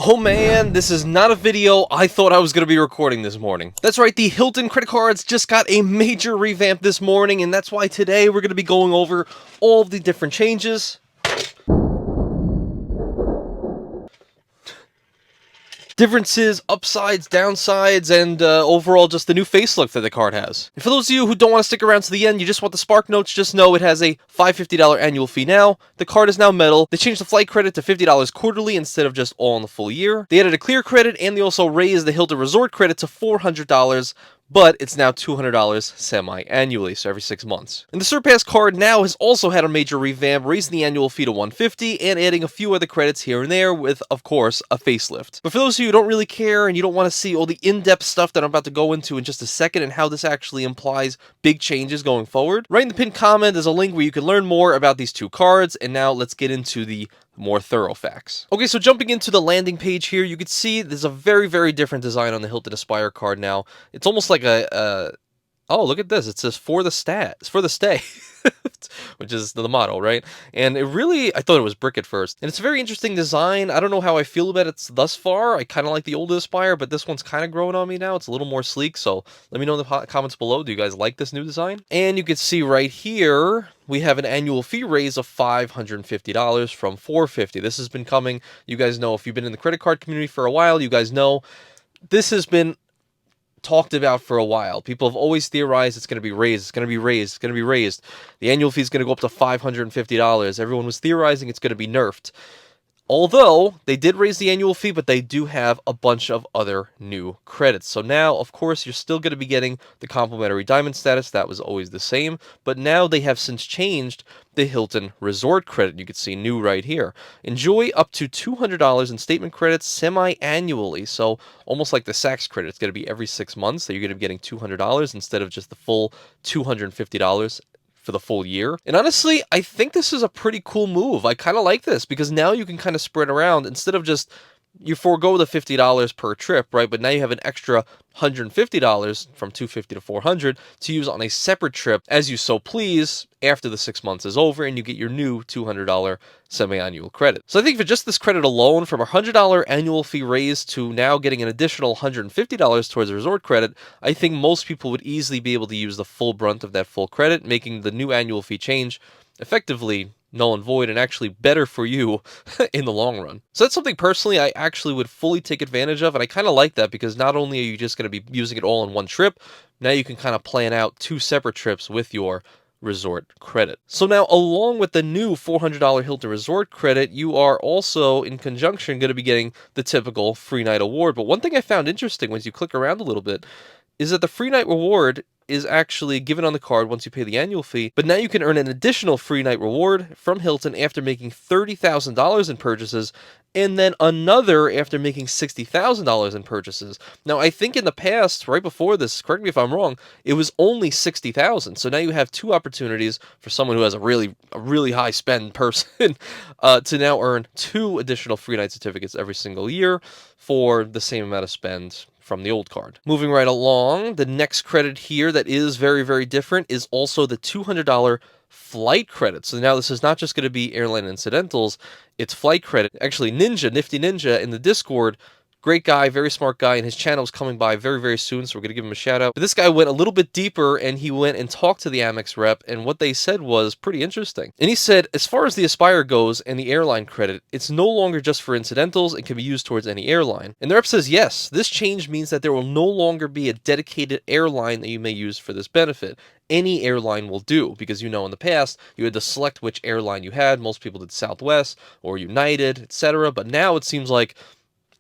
Oh man, this is not a video I thought I was going to be recording this morning. That's right, the Hilton credit cards just got a major revamp this morning, and that's why today we're going to be going over all of the different changes. Differences, upsides, downsides, and overall just the new facelift that the card has. And for those of you who don't want to stick around to the end, you just want the spark notes, just know it has a $550 annual fee now. The card is now metal. They changed the flight credit to $50 quarterly instead of just all in the full year. They added a clear credit, and they also raised the Hilton Resort credit to $400, but it's now $200 semi-annually, so every 6 months. And the Surpass card now has also had a major revamp, raising the annual fee to $150 and adding a few other credits here and there with, of course, a facelift. But for those of you who don't really care and you don't want to see all the in-depth stuff that I'm about to go into in just a second and how this actually implies big changes going forward, write in the pinned comment, there's a link where you can learn more about these two cards, and now let's get into the more thorough facts. Okay, so jumping into the landing page here, you can see there's a very, very different design on the Hilton Aspire card now. It's almost like oh, look at this. It says for the stay, which is the motto, right? And it really, I thought it was brick at first. And it's a very interesting design. I don't know how I feel about it thus far. I kind of like the old Aspire, but this one's kind of growing on me now. It's a little more sleek, so let me know in the comments below. Do you guys like this new design? And you can see right here, we have an annual fee raise of $550 from $450. This has been coming. You guys know, if you've been in the credit card community for a while, you guys know this has been talked about for a while. People have always theorized it's going to be raised, it's going to be raised, it's going to be raised. The annual fee is going to go up to $550. Everyone was theorizing it's going to be nerfed. Although, they did raise the annual fee, but they do have a bunch of other new credits. So now, of course, you're still going to be getting the complimentary diamond status. That was always the same. But now they have since changed the Hilton Resort credit. You can see new right here. Enjoy up to $200 in statement credits semi-annually. So almost like the Saks credit. It's going to be every 6 months that you're going to be getting $200 instead of just the full $250 for the full year. And honestly, I think this is a pretty cool move. I kind of like this because now you can kind of spread around instead of just you forego the $50 per trip, right? But now you have an extra $150 from $250 to $400 to use on a separate trip as you so please after the 6 months is over, and you get your new $200 semi-annual credit. So I think for just this credit alone, from a $100 annual fee raise to now getting an additional $150 towards a resort credit, I think most people would easily be able to use the full brunt of that full credit, making the new annual fee change effectively null and void, and actually better for you in the long run. So that's something personally I actually would fully take advantage of, and I kind of like that because not only are you just going to be using it all in one trip, now you can kind of plan out 2 separate trips with your resort credit. So now, along with the new $400 Hilton Resort credit, you are also in conjunction going to be getting the typical free night award. But one thing I found interesting once you click around a little bit is that the free night reward is actually given on the card once you pay the annual fee, but now you can earn an additional free night reward from Hilton after making $30,000 in purchases, and then another after making $60,000 in purchases. Now, I think in the past, right before this, correct me if I'm wrong, it was only $60,000. So now you have 2 opportunities for someone who has a really high spend person to now earn 2 additional free night certificates every single year for the same amount of spend from the old card. Moving right along, the next credit here that is very, very different is also the $200 flight credit. So now this is not just going to be airline incidentals, it's flight credit. Actually, Nifty Ninja in the Discord, great guy, very smart guy, and his channel is coming by very, very soon, so we're going to give him a shout out. But this guy went a little bit deeper, and he went and talked to the Amex rep, and what they said was pretty interesting. And he said, as far as the Aspire goes and the airline credit, it's no longer just for incidentals, it can be used towards any airline. And the rep says, yes, this change means that there will no longer be a dedicated airline that you may use for this benefit. Any airline will do, because you know in the past, you had to select which airline you had. Most people did Southwest or United, etc. But now it seems like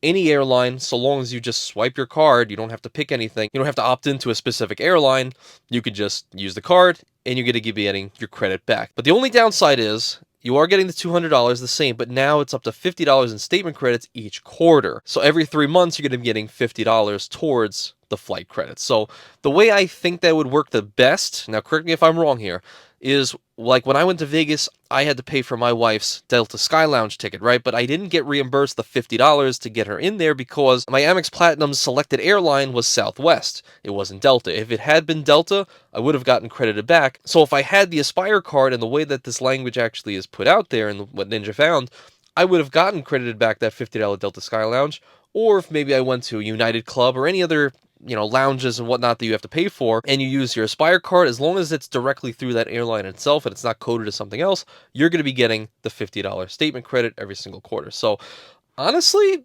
any airline, so long as you just swipe your card, you don't have to pick anything. You don't have to opt into a specific airline. You could just use the card, and you're going to be getting your credit back. But the only downside is you are getting the $200 the same, but now it's up to $50 in statement credits each quarter. So every 3 months, you're going to be getting $50 towards the flight credits. So the way I think that would work the best, now correct me if I'm wrong here, is like when I went to Vegas, I had to pay for my wife's Delta Sky Lounge ticket, right? But I didn't get reimbursed the $50 to get her in there because my Amex Platinum's selected airline was Southwest. It wasn't Delta. If it had been Delta, I would have gotten credited back. So if I had the Aspire card and the way that this language actually is put out there and what Ninja found, I would have gotten credited back that $50 Delta Sky Lounge, or if maybe I went to a United Club or any other, lounges and whatnot that you have to pay for, and you use your Aspire card, as long as it's directly through that airline itself and it's not coded as something else, you're going to be getting the $50 statement credit every single quarter. So honestly,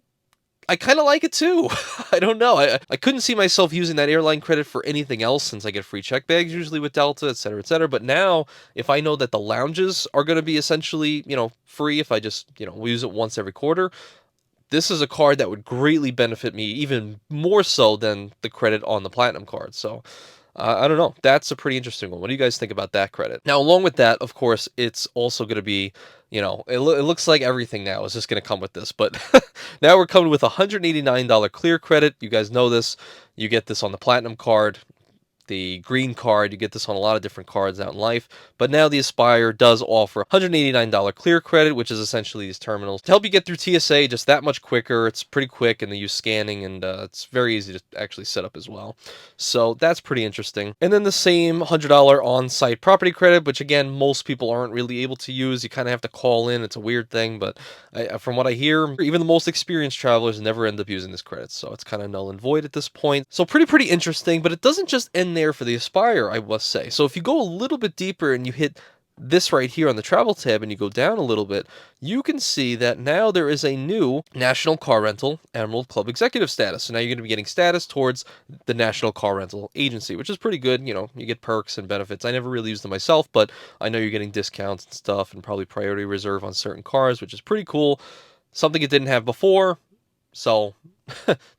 I kind of like it too. I don't know. I couldn't see myself using that airline credit for anything else since I get free check bags usually with Delta, et cetera, et cetera. But now, if I know that the lounges are going to be essentially, free if I just, use it once every quarter, this is a card that would greatly benefit me even more so than the credit on the Platinum card. So I don't know. That's a pretty interesting one. What do you guys think about that credit? Now, along with that, of course, it's also going to be, it looks like everything now is just going to come with this. But now we're coming with a $189 clear credit. You guys know this. You get this on the Platinum card. The green card, you get this on a lot of different cards out in life, but now the Aspire does offer $189 clear credit, which is essentially these terminals to help you get through TSA just that much quicker. It's pretty quick, and they use scanning, and it's very easy to actually set up as well. So that's pretty interesting. And then the same $100 on-site property credit, which again, most people aren't really able to use. You kind of have to call in. It's a weird thing, but from what I hear, even the most experienced travelers never end up using this credit, so it's kind of null and void at this point. So pretty interesting, but it doesn't just end there for the Aspire, I must say. So if you go a little bit deeper and you hit this right here on the travel tab and you go down a little bit, you can see that now there is a new National Car Rental Emerald Club Executive status. So now you're going to be getting status towards the National Car Rental Agency, which is pretty good. You get perks and benefits. I never really used them myself, but I know you're getting discounts and stuff and probably priority reserve on certain cars, which is pretty cool. Something it didn't have before. So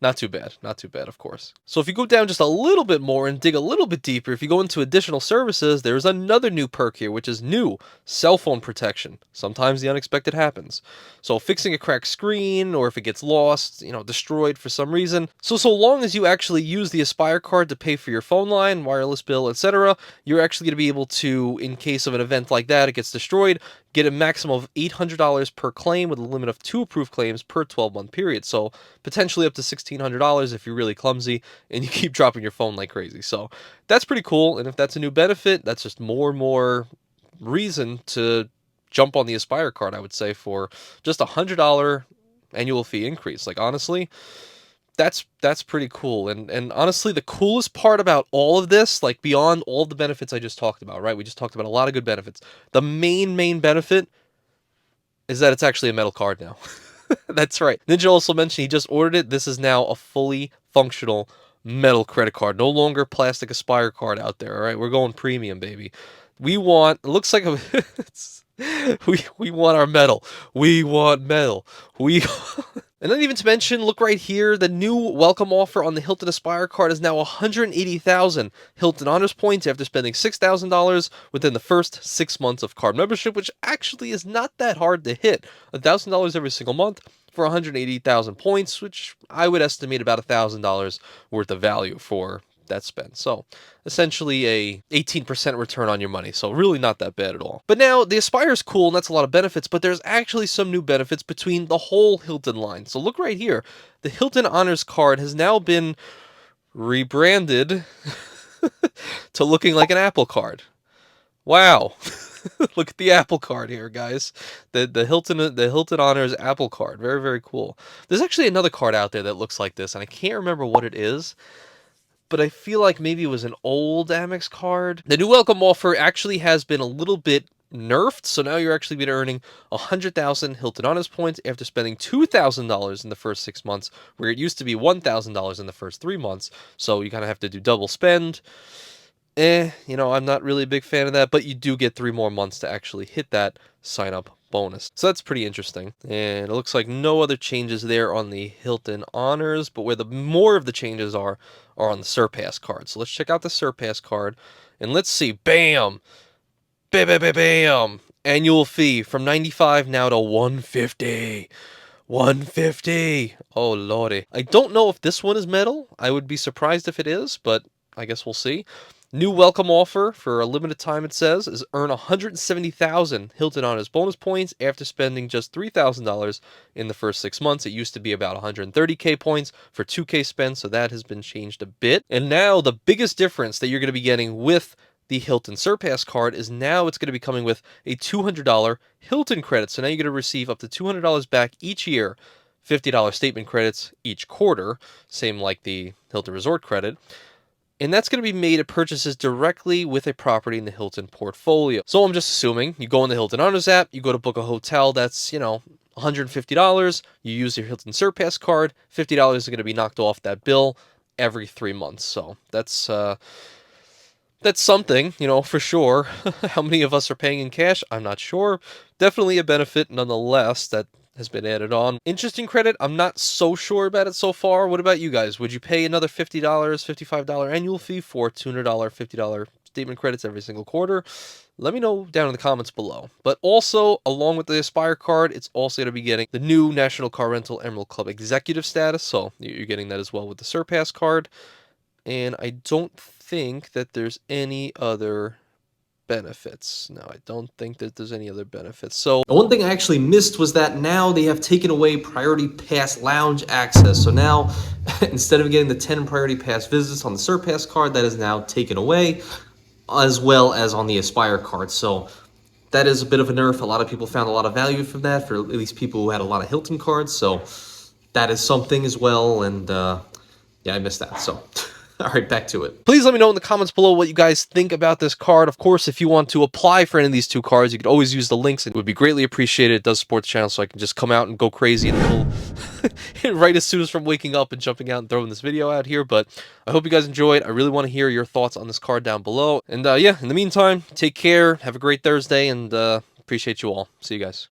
not too bad, of course. So if you go down just a little bit more and dig a little bit deeper, if you go into additional services, there's another new perk here, which is new cell phone protection. Sometimes the unexpected happens. So fixing a cracked screen, or if it gets lost, destroyed for some reason. So long as you actually use the Aspire card to pay for your phone line, wireless bill, etc., you're actually going to be able to, in case of an event like that, it gets destroyed, get a maximum of $800 per claim with a limit of 2 approved claims per 12-month period. So potentially up to $1,600 if you're really clumsy and you keep dropping your phone like crazy. So that's pretty cool. And if that's a new benefit, that's just more and more reason to jump on the Aspire card, I would say, for just a $100 annual fee increase. Like, honestly, that's pretty cool. And honestly, the coolest part about all of this, like beyond all the benefits I just talked about, right? We just talked about a lot of good benefits. The main benefit is that it's actually a metal card now. That's right. Ninja also mentioned he just ordered it. This is now a fully functional metal credit card. No longer plastic Aspire card out there, all right? We're going premium, baby. We want, it looks like we want our metal. We want metal. And then even to mention, look right here, the new welcome offer on the Hilton Aspire card is now 180,000 Hilton Honors points after spending $6,000 within the first 6 months of card membership, which actually is not that hard to hit. $1,000 every single month for 180,000 points, which I would estimate about $1,000 worth of value for that spend. So essentially a 18% return on your money. So really not that bad at all. But now the Aspire is cool and that's a lot of benefits, but there's actually some new benefits between the whole Hilton line. So look right here. The Hilton Honors card has now been rebranded to looking like an Apple card. Wow. Look at the Apple card here, guys. The Hilton Honors Apple card. Very cool. There's actually another card out there that looks like this, and I can't remember what it is, but I feel like maybe it was an old Amex card. The new welcome offer actually has been a little bit nerfed, so now you're actually been earning 100,000 Hilton Honors points after spending $2,000 in the first 6 months, where it used to be $1,000 in the first 3 months. So you kind of have to do double spend. I'm not really a big fan of that, but you do get 3 more months to actually hit that sign-up bonus. So that's pretty interesting. And it looks like no other changes there on the Hilton Honors, but where the more of the changes are on the Surpass card. So let's check out the Surpass card, and let's see. Bam! Bam! Annual fee from $95 now to $150. $150! Oh, lordy. I don't know if this one is metal. I would be surprised if it is, but I guess we'll see. New welcome offer for a limited time, it says, is earn 170,000 Hilton Honors bonus points after spending just $3,000 in the first 6 months. It used to be about 130k points for 2k spend, so that has been changed a bit. And now the biggest difference that you're going to be getting with the Hilton Surpass card is now it's going to be coming with a $200 Hilton credit. So now you're going to receive up to $200 back each year, $50 statement credits each quarter, same like the Hilton Resort credit. And that's going to be made at purchases directly with a property in the Hilton portfolio. So I'm just assuming you go in the Hilton Honors app, you go to book a hotel that's, $150, you use your Hilton Surpass card, $50 is going to be knocked off that bill every 3 months. So that's something, for sure. How many of us are paying in cash? I'm not sure. Definitely a benefit nonetheless that has been added on. Interesting credit. I'm not so sure about it so far. What about you guys? Would you pay another $50, $55 annual fee for $200, $50 statement credits every single quarter? Let me know down in the comments below. But also, along with the Aspire card, it's also going to be getting the new National Car Rental Emerald Club Executive status. So you're getting that as well with the Surpass card. And I don't think that there's any other benefits. No, I don't think that there's any other benefits. So the one thing I actually missed was that now they have taken away Priority Pass Lounge access. So now, instead of getting the 10 Priority Pass visits on the Surpass card, that is now taken away, as well as on the Aspire card. So that is a bit of a nerf. A lot of people found a lot of value from that, for at least people who had a lot of Hilton cards. So that is something as well. And yeah, I missed that. So all right, back to it. Please let me know in the comments below what you guys think about this card. Of course, if you want to apply for any of these two cards, you could always use the links. It would be greatly appreciated. It does support the channel, so I can just come out and go crazy in the middle right as soon as from waking up and jumping out and throwing this video out here. But I hope you guys enjoyed. I really want to hear your thoughts on this card down below. And yeah, in the meantime, take care. Have a great Thursday, and appreciate you all. See you guys.